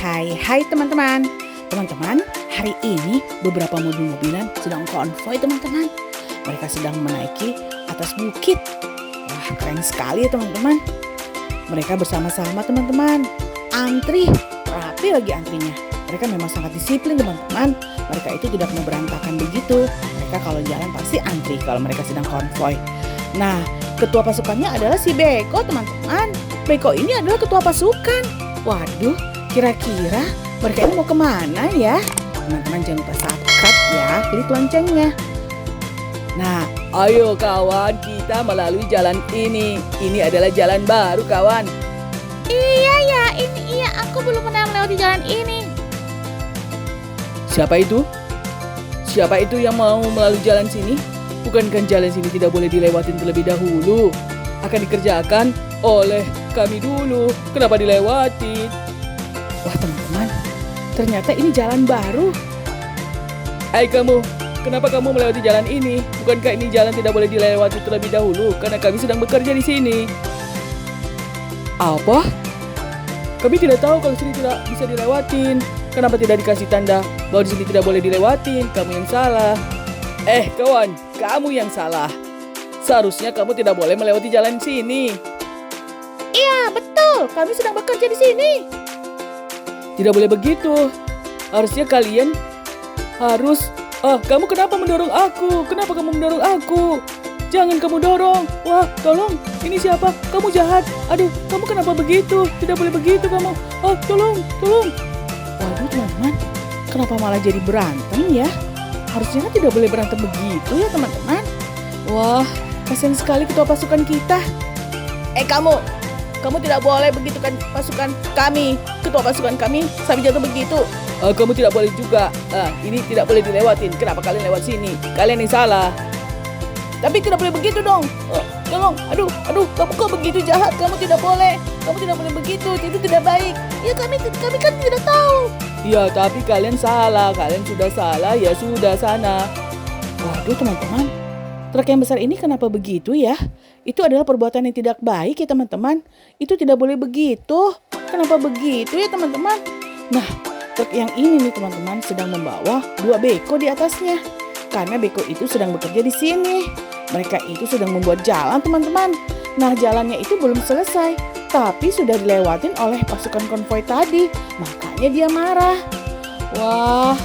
Hai teman-teman. Teman-teman, hari ini beberapa mobil-mobilan sedang konvoi teman-teman. Mereka sedang menaiki atas bukit. Wah, keren sekali ya teman-teman. Mereka bersama-sama teman-teman. Antri, rapi lagi antrinya. Mereka memang sangat disiplin teman-teman. Mereka itu tidak mau berantakan begitu. Mereka kalau jalan pasti antri kalau mereka sedang konvoi. Nah, ketua pasukannya adalah si Beko teman-teman. Beko ini adalah ketua pasukan. Waduh, kira-kira mereka ini mau kemana ya? Teman-teman jangan lupa subscribe ya, klik loncengnya. Nah, ayo kawan, kita melalui jalan ini. Ini adalah jalan baru kawan. Iya, aku belum pernah melewati jalan ini. Siapa itu? Siapa itu yang mau melalui jalan sini? Bukankah jalan sini tidak boleh dilewatin terlebih dahulu? Akan dikerjakan oleh kami dulu. Kenapa dilewatin? Wah teman-teman, ternyata ini jalan baru. Hai kamu, kenapa kamu melewati jalan ini? Bukankah ini jalan tidak boleh dilewati terlebih dahulu? Karena kami sedang bekerja di sini. Apa? Kami tidak tahu kalau sini tidak bisa dilewatin. Kenapa tidak dikasih tanda bahwa di sini tidak boleh dilewatin? Kamu yang salah. Kawan, kamu yang salah. Seharusnya kamu tidak boleh melewati jalan sini. Iya, betul. Kami sedang bekerja di sini. Tidak boleh begitu. Harusnya kalian harus... kamu kenapa mendorong aku? Kenapa kamu mendorong aku? Jangan kamu dorong. Wah, tolong. Ini siapa? Kamu jahat. Aduh, kamu kenapa begitu? Tidak boleh begitu kamu. Tolong. Waduh, teman-teman. Kenapa malah jadi berantem ya? Harusnya kan tidak boleh berantem begitu ya, teman-teman. Wah, kasihan sekali ketua pasukan kita. Kamu tidak boleh begitu kan pasukan kami. Ketua pasukan kami sampai jatuh begitu. Kamu tidak boleh juga. Ini tidak boleh dilewatin. Kenapa kalian lewat sini? Kalian yang salah. Tapi tidak boleh begitu dong. Tolong. Aduh. Kamu kok begitu jahat? Kamu tidak boleh begitu. Itu tidak baik. Ya kami kan tidak tahu. Ya, tapi kalian salah. Kalian sudah salah. Ya sudah sana. Waduh, teman-teman. Truk yang besar ini kenapa begitu ya? Itu adalah perbuatan yang tidak baik ya teman-teman. Itu tidak boleh begitu. Kenapa begitu ya teman-teman? Nah, truk yang ini nih teman-teman sedang membawa 2 beko di atasnya. Karena beko itu sedang bekerja di sini. Mereka itu sedang membuat jalan teman-teman. Nah, jalannya itu belum selesai. Tapi sudah dilewatin oleh pasukan konvoi tadi. Makanya dia marah. Wah,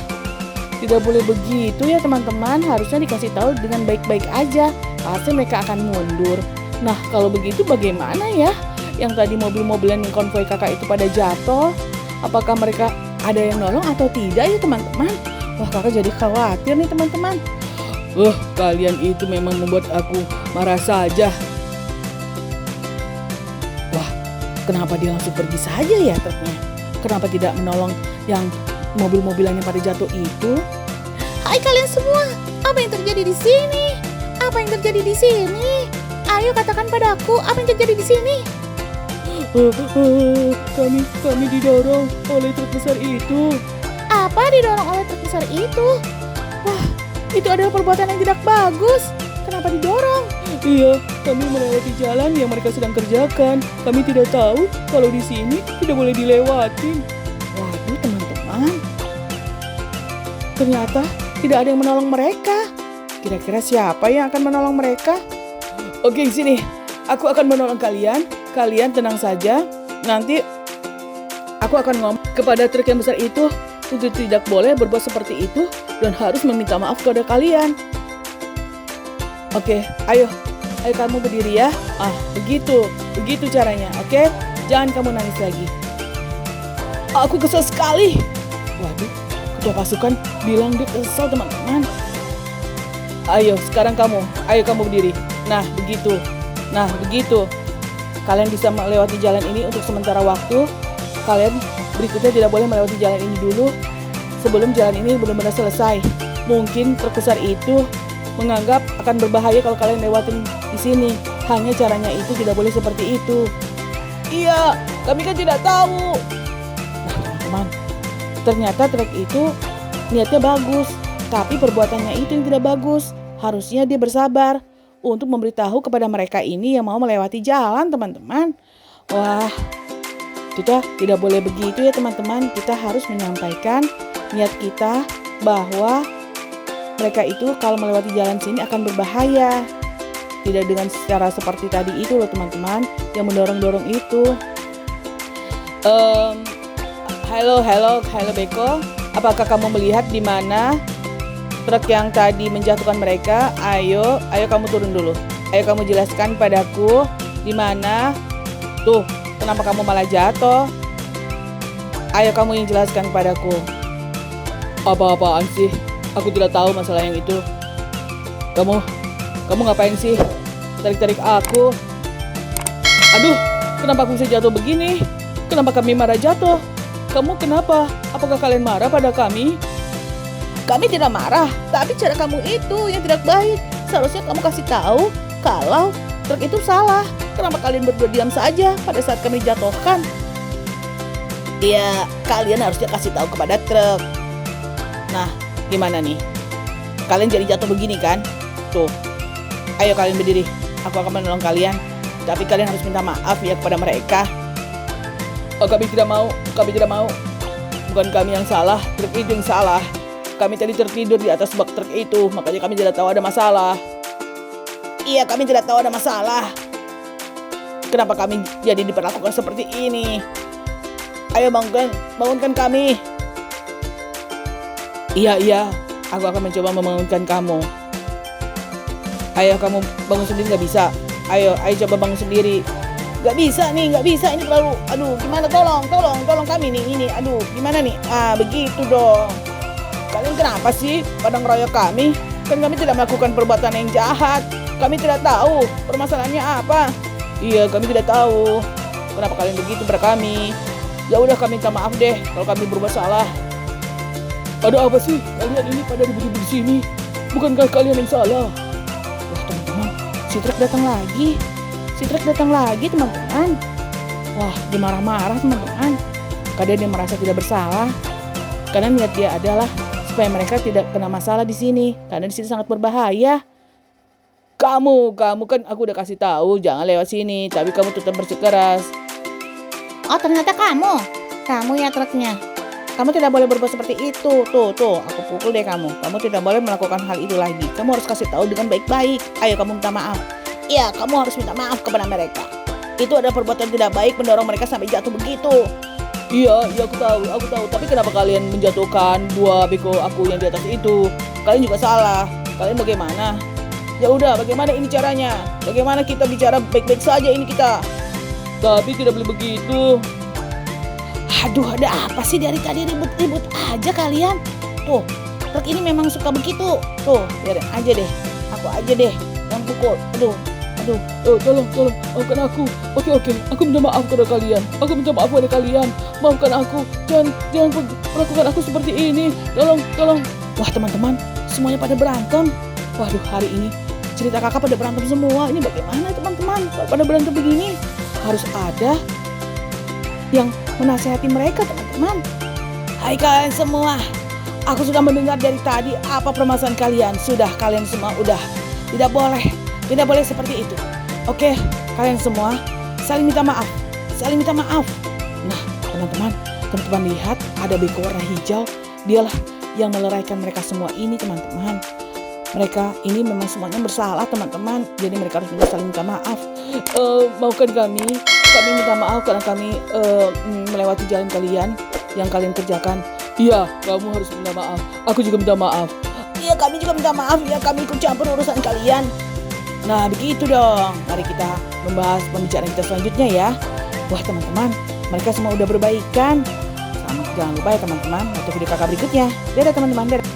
tidak boleh begitu ya teman-teman. Harusnya dikasih tahu dengan baik-baik aja. Pasti mereka akan mundur. Nah, kalau begitu bagaimana ya? Yang tadi mobil-mobilan yang konvoi kakak itu pada jatuh. Apakah mereka ada yang nolong atau tidak ya teman-teman? Wah, kakak jadi khawatir nih teman-teman. Kalian itu memang membuat aku marah saja. Wah, kenapa dia langsung pergi saja ya truknya? Kenapa tidak menolong yang mobil-mobilan yang pada jatuh itu? Hai kalian semua, apa yang terjadi di sini? Apa yang terjadi di sini? Ayo katakan padaku, apa yang terjadi di sini? Kami didorong oleh truk besar itu. Apa didorong oleh truk besar itu? Wah, itu adalah perbuatan yang tidak bagus. Kenapa didorong? Iya, kami melewati jalan yang mereka sedang kerjakan. Kami tidak tahu kalau di sini tidak boleh dilewatin. Waduh, teman-teman. Ternyata tidak ada yang menolong mereka. Kira-kira siapa yang akan menolong mereka? Oke, sini. Aku akan menolong kalian. Kalian tenang saja. Nanti aku akan ngomong kepada truk yang besar itu untuk tidak boleh berbuat seperti itu dan harus meminta maaf kepada kalian. Oke, ayo kamu berdiri ya. Begitu caranya, oke? Jangan kamu nangis lagi. Aku kesal sekali. Waduh, ketua pasukan bilang dia kesal teman-teman. Sekarang kamu berdiri. Nah, begitu. Kalian bisa melewati jalan ini untuk sementara waktu. Kalian berikutnya tidak boleh melewati jalan ini dulu sebelum jalan ini benar-benar selesai. Mungkin truk besar itu menganggap akan berbahaya kalau kalian lewatin di sini. Hanya caranya itu tidak boleh seperti itu. Iya, kami kan tidak tahu. Nah, teman-teman, ternyata truk itu niatnya bagus, tapi perbuatannya itu yang tidak bagus. Harusnya dia bersabar untuk memberitahu kepada mereka ini yang mau melewati jalan, teman-teman. Wah, Kita tidak boleh begitu ya teman-teman. Kita harus menyampaikan niat kita bahwa mereka itu kalau melewati jalan sini akan berbahaya. Tidak dengan secara seperti tadi itu loh teman-teman, yang mendorong-dorong itu. Halo Beko. Apakah kamu melihat di mana truk yang tadi menjatuhkan mereka? Ayo kamu turun dulu. Ayo kamu jelaskan padaku di mana. Tuh, kenapa kamu malah jatuh? Ayo kamu yang jelaskan padaku. Apa-apaan sih? Aku tidak tahu masalah yang itu. Kamu ngapain sih? Tarik-tarik aku. Aduh, kenapa aku bisa jatuh begini? Kenapa kami marah jatuh? Kamu kenapa? Apakah kalian marah pada kami? Kami tidak marah, tapi cara kamu itu yang tidak baik. Seharusnya kamu kasih tahu kalau truk itu salah. Kenapa kalian berdua diam saja pada saat kami dijatuhkan? Iya, kalian harusnya kasih tahu kepada truk. Nah, gimana nih? Kalian jadi jatuh begini kan? Tuh, ayo kalian berdiri. Aku akan menolong kalian. Tapi kalian harus minta maaf ya kepada mereka. Oh, kami tidak mau. Bukan kami yang salah, truk itu yang salah. Kami tadi tertidur di atas bak truk itu, makanya kami tidak tahu ada masalah. Iya, kami tidak tahu ada masalah. Kenapa kami jadi diperlakukan seperti ini? Ayo bangunkan kami. Iya, aku akan mencoba membangunkan kamu. Ayo kamu bangun sendiri, nggak bisa. Ayo coba bangun sendiri. Nggak bisa, ini terlalu, aduh gimana, tolong kami nih, ini, aduh gimana nih, begitu dong. Kalian kenapa sih pada ngeroyok kami? Kan kami tidak melakukan perbuatan yang jahat. Kami tidak tahu permasalahannya apa. Iya, kami tidak tahu. Kenapa kalian begitu pada kami? Ya udah, kami minta maaf deh kalau kami berbuat salah. Ada apa sih? Kalian ini pada ribut-ribut di sini. Bukankah kalian yang salah? Wah teman-teman, si truk datang lagi teman-teman. Wah, dia marah-marah teman-teman. Karena dia merasa tidak bersalah. Karena niat dia adalah supaya mereka tidak kena masalah di sini. Karena di sini sangat berbahaya. Kamu kan aku udah kasih tahu jangan lewat sini, tapi kamu tetap bersikeras. Oh, ternyata kamu ya truknya. Kamu tidak boleh berbuat seperti itu. Tuh, aku pukul deh kamu. Kamu tidak boleh melakukan hal itu lagi. Kamu harus kasih tahu dengan baik-baik. Ayo kamu minta maaf. Iya, kamu harus minta maaf kepada mereka. Itu adalah perbuatan tidak baik mendorong mereka sampai jatuh begitu. Iya, aku tahu. Tapi kenapa kalian menjatuhkan dua beko aku yang di atas itu? Kalian juga salah. Kalian bagaimana? Ya udah, bagaimana ini caranya? Bagaimana kita bicara baik-baik saja ini kita? Tapi tidak boleh begitu. Aduh, ada apa sih dari tadi ribut-ribut aja kalian? Tuh, truk ini memang suka begitu. Tuh, biarin aja deh. Aku aja deh yang pukul. Aduh. Oh, tolong, maafkan aku. Oke, aku minta maaf kepada kalian. Maafkan aku. Jangan perlakukan aku seperti ini. Tolong. Wah, teman-teman, semuanya pada berantem. Waduh, hari ini cerita kakak pada berantem semua. Ini bagaimana teman-teman? Kalau pada berantem begini, harus ada yang menasihati mereka, teman-teman. Hai kalian semua. Aku sudah mendengar dari tadi apa permasalahan kalian. Kalian semua udah. Tidak boleh seperti itu. Oke, kalian semua saling minta maaf. Nah, teman-teman lihat ada beko warna hijau. Dialah yang meleraikan mereka semua ini, teman-teman. Mereka ini memang semuanya bersalah, teman-teman. Jadi mereka harus saling minta maaf. Maafkan kami minta maaf karena kami melewati jalan kalian yang kalian kerjakan. Iya, kamu harus minta maaf. Aku juga minta maaf. Iya, kami juga minta maaf ya, kami ikut campur urusan kalian. Nah, begitu dong. Mari kita membahas pembicaraan kita selanjutnya ya. Wah, teman-teman, mereka semua udah berbaikan. Jangan lupa ya teman-teman, nonton video kakak berikutnya. Dadah teman-teman, dadah.